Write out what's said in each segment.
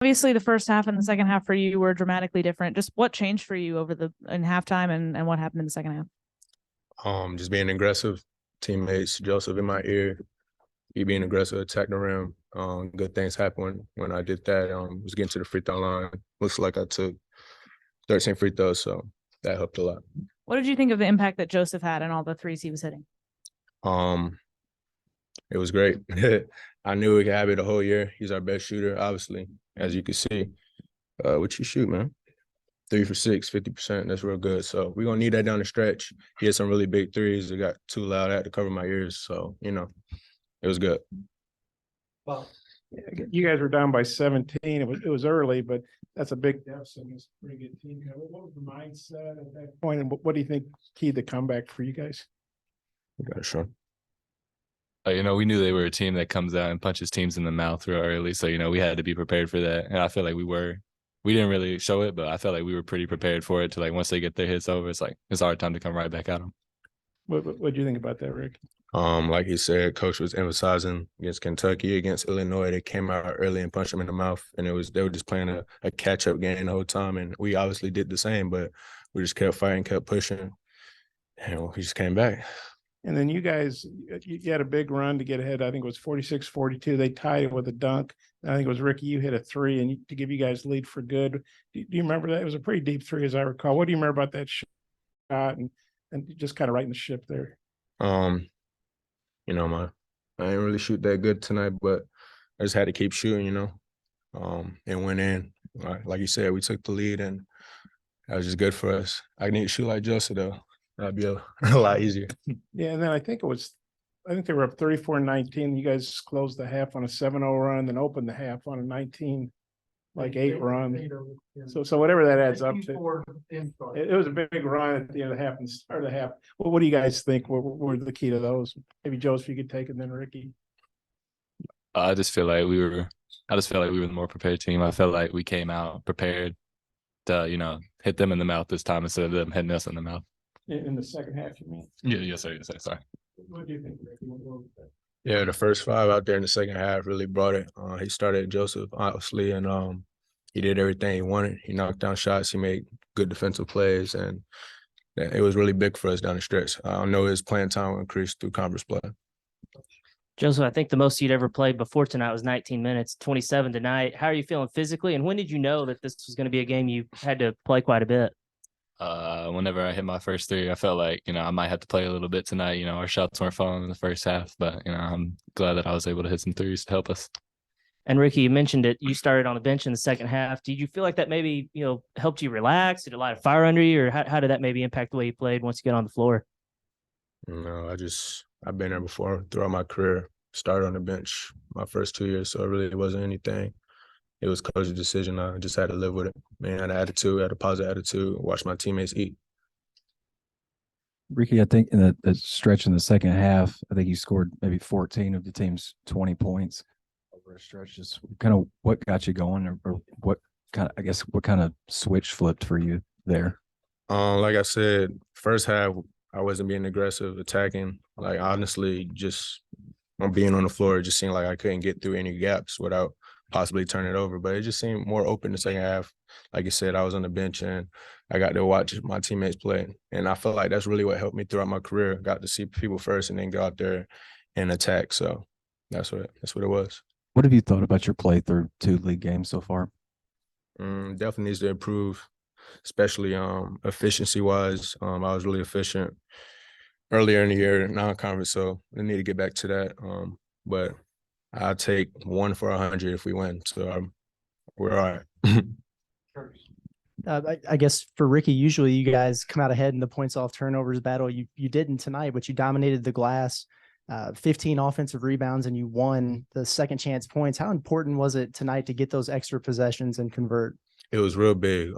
Obviously, the first half and the second half for you were dramatically different. Just what changed for you in halftime and what happened in the second half? Just being aggressive. Teammates, Joseph in my ear, he being aggressive, attack the rim. Good things happened when I did that. Was getting to the free throw line. Looks like I took 13 free throws, so that helped a lot. What did you think of the impact that Joseph had and all the threes he was hitting? Um, it was great. I knew he could have it the whole year. He's our best shooter, obviously, as you can see. What you shoot, man? 3 for 6, 50%. That's real good. So we're going to need that down the stretch. He had some really big threes. It got too loud. I had to cover my ears. So, it was good. Well, you guys were down by 17. It was early, but that's a big deficit. It's a pretty good team. What was the mindset at that point, and what do you think keyed the comeback for you guys? You got it, Sean. We knew they were a team that comes out and punches teams in the mouth real early. So, we had to be prepared for that. And I feel like we didn't really show it, but I felt like we were pretty prepared for it to once they get their hits over, it's our time to come right back at them. What do you think about that, Rick? Like he said, coach was emphasizing against Kentucky, against Illinois. They came out early and punched them in the mouth, and they were just playing a catch-up game the whole time. And we obviously did the same, but we just kept fighting, kept pushing, and we just came back. And then you guys, you had a big run to get ahead. I think it was 46-42. They tied it with a dunk. I think it was Ricky, you hit a three to give you guys lead for good. Do you remember that? It was a pretty deep three, as I recall. What do you remember about that shot and just kind of righting the ship there? I didn't really shoot that good tonight, but I just had to keep shooting, and went in. Like you said, we took the lead, and that was just good for us. I need to shoot like Joseph, though. That'd be a lot easier. Yeah, and then I think they were up 34-19. You guys closed the half on a 7-0 run, then opened the half on a 19-8 run. So whatever that adds up to, it was a big run at the end of the half and start of the half. Well, what do you guys think were the key to those? Maybe Joseph, you could take it, then Ricky. I just feel like we were the more prepared team. I felt like we came out prepared to, hit them in the mouth this time instead of them hitting us in the mouth. In the second half, you mean? Yeah, yes, sir. Sorry. What do you think, Ricky? Yeah, the first five out there in the second half really brought it. He started Joseph, obviously, and he did everything he wanted. He knocked down shots. He made good defensive plays, and it was really big for us down the stretch. I know his playing time will increase through conference play. Joseph, I think the most you'd ever played before tonight was 19 minutes, 27 tonight. How are you feeling physically, and when did you know that this was going to be a game you had to play quite a bit? Whenever I hit my first three, I felt like, I might have to play a little bit tonight. Our shots weren't falling in the first half, but, I'm glad that I was able to hit some threes to help us. And Ricky, you mentioned it. You started on the bench in the second half. Did you feel like that maybe, helped you relax? Did it light a fire under you, or how did that maybe impact the way you played once you get on the floor? No, I've been there before throughout my career. Started on the bench my first 2 years, so it really wasn't anything. It was coach's decision. I just had to live with it. Man, I had an attitude, had a positive attitude, watch my teammates eat. Ricky, I think in the stretch in the second half, I think you scored maybe 14 of the team's 20 points over a stretch. Just kind of what got you going, or what kind of switch flipped for you there? Like I said, first half, I wasn't being aggressive, attacking. Like, honestly, just being on the floor, it just seemed like I couldn't get through any gaps without possibly turn it over. But it just seemed more open the second half. Like you said, I was on the bench and I got to watch my teammates play. And I felt like that's really what helped me throughout my career. Got to see people first and then go out there and attack. So that's what it was. What have you thought about your play through 2 league games so far? Definitely needs to improve, especially efficiency-wise. I was really efficient earlier in the year, non-conference, so we need to get back to that. But I'll take 1 for 100 if we win. So we're all right. I guess for Ricky, usually you guys come out ahead in the points off turnovers battle. You didn't tonight, but you dominated the glass, 15 offensive rebounds, and you won the second chance points. How important was it tonight to get those extra possessions and convert? It was real big.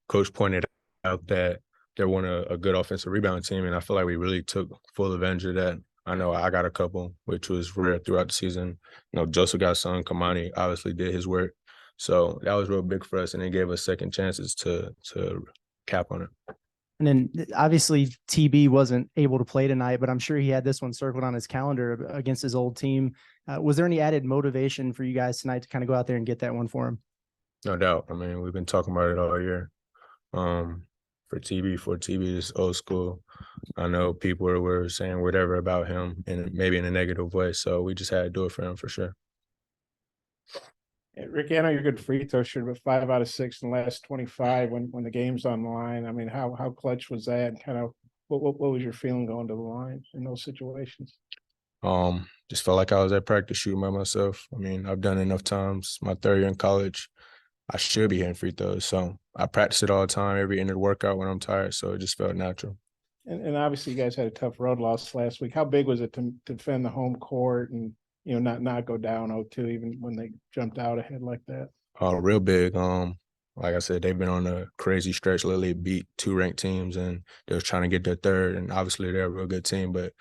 Coach pointed out that they won a good offensive rebound team, and I feel like we really took full advantage of that. I know I got a couple, which was rare throughout the season. Joseph got some. Kamani obviously did his work. So that was real big for us, and it gave us second chances to cap on it. And then obviously TB wasn't able to play tonight, but I'm sure he had this one circled on his calendar against his old team. Was there any added motivation for you guys tonight to kind of go out there and get that one for him? No doubt. I mean, we've been talking about it all year. For TB is old school. I know people were saying whatever about him and maybe in a negative way. So we just had to do it for him for sure. Ricky, I know you're a good free throw shooter, but 5 out of 6 in the last 25 when the game's on the line. I mean, how clutch was that? Kind of what was your feeling going to the line in those situations? Just felt like I was at practice shooting by myself. I mean, I've done it enough times. My third year in college, I should be hitting free throws. So I practice it all the time, every end of the workout when I'm tired. So it just felt natural. And obviously, you guys had a tough road loss last week. How big was it to defend the home court and not go down 0-2 even when they jumped out ahead like that? Real big. Like I said, they've been on a crazy stretch. Literally beat 2 ranked teams, and they was trying to get their third. And obviously, they're a real good team, but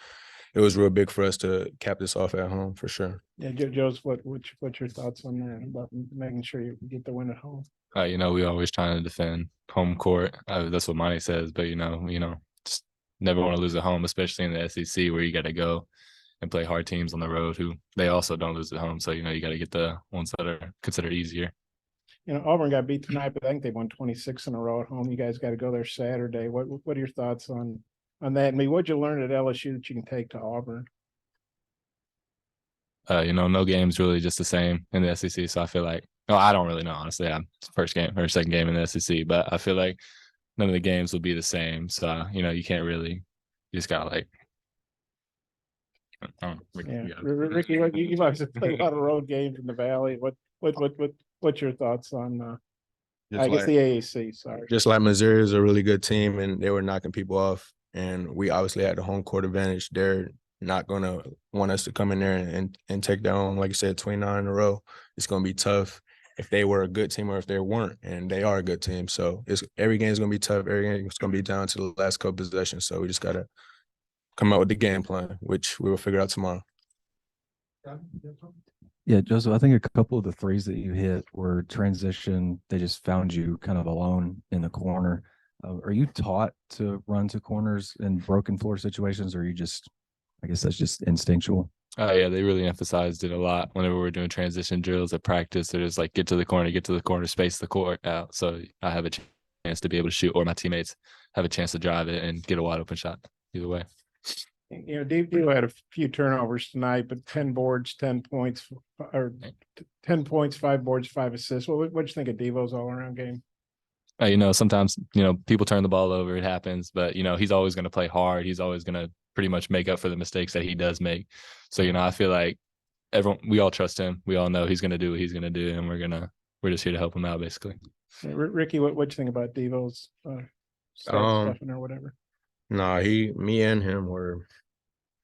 it was real big for us to cap this off at home for sure. Yeah, Joe's what's your thoughts on that about making sure you get the win at home? We always trying to defend home court. That's what Monty says, but just never want to lose at home, especially in the SEC where you got to go and play hard teams on the road who they also don't lose at home. So you got to get the ones that are considered easier. Auburn got beat tonight, but I think they won 26 in a row at home. You guys got to go there Saturday. What are your thoughts on that? I mean, what'd you learn at LSU that you can take to Auburn? No game's really just the same in the SEC. So I feel like, I don't really know, honestly. I'm first game or second game in the SEC, but I feel like none of the games will be the same. So, you can't really, you just got to like, Ricky, you've obviously played a lot of road games in the Valley. What's your thoughts on, I guess the AAC, sorry. Just like Missouri is a really good team, and they were knocking people off. And we obviously had the home court advantage. They're not going to want us to come in there and take down, like you said, 29 in a row. It's going to be tough if they were a good team or if they weren't, and they are a good team. So every game is going to be tough. Every game is going to be down to the last couple possessions. So we just got to come out with the game plan, which we will figure out tomorrow. Yeah, Joseph, I think a couple of the threes that you hit were transition. They just found you kind of alone in the corner. Are you taught to run to corners in broken floor situations, or are you just, I guess that's just instinctual? Yeah, they really emphasized it a lot whenever we're doing transition drills at practice. They're just like, get to the corner, space the court out. So I have a chance to be able to shoot, or my teammates have a chance to drive it and get a wide open shot either way. Devo had a few turnovers tonight, but 10 boards, 10 points, or 10 points, 5 boards, 5 assists. What'd you think of Devo's all-around game? Sometimes, people turn the ball over. It happens, but, he's always going to play hard. He's always going to pretty much make up for the mistakes that he does make. So, I feel like we all trust him. We all know he's going to do what he's going to do, and we're just here to help him out, basically. Ricky, what'd you think about Devo's stuff or whatever? Me and him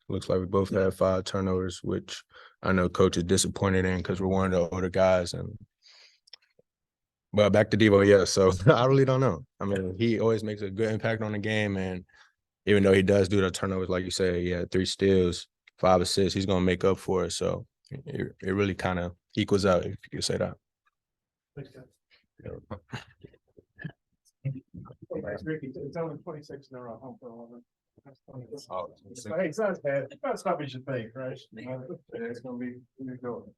looks like we both had 5 turnovers, which I know coach is disappointed in because we're one of the older guys. But back to Devo, yeah. So I really don't know. I mean, he always makes a good impact on the game, and even though he does do the turnovers, like you say, he had 3 steals, 5 assists, he's gonna make up for it. So it really kind of equals out, if you could say that. Ricky, it's only 26 in a row home for Auburn. Hey, it's not bad. That's not what you should think, right? It's gonna be good.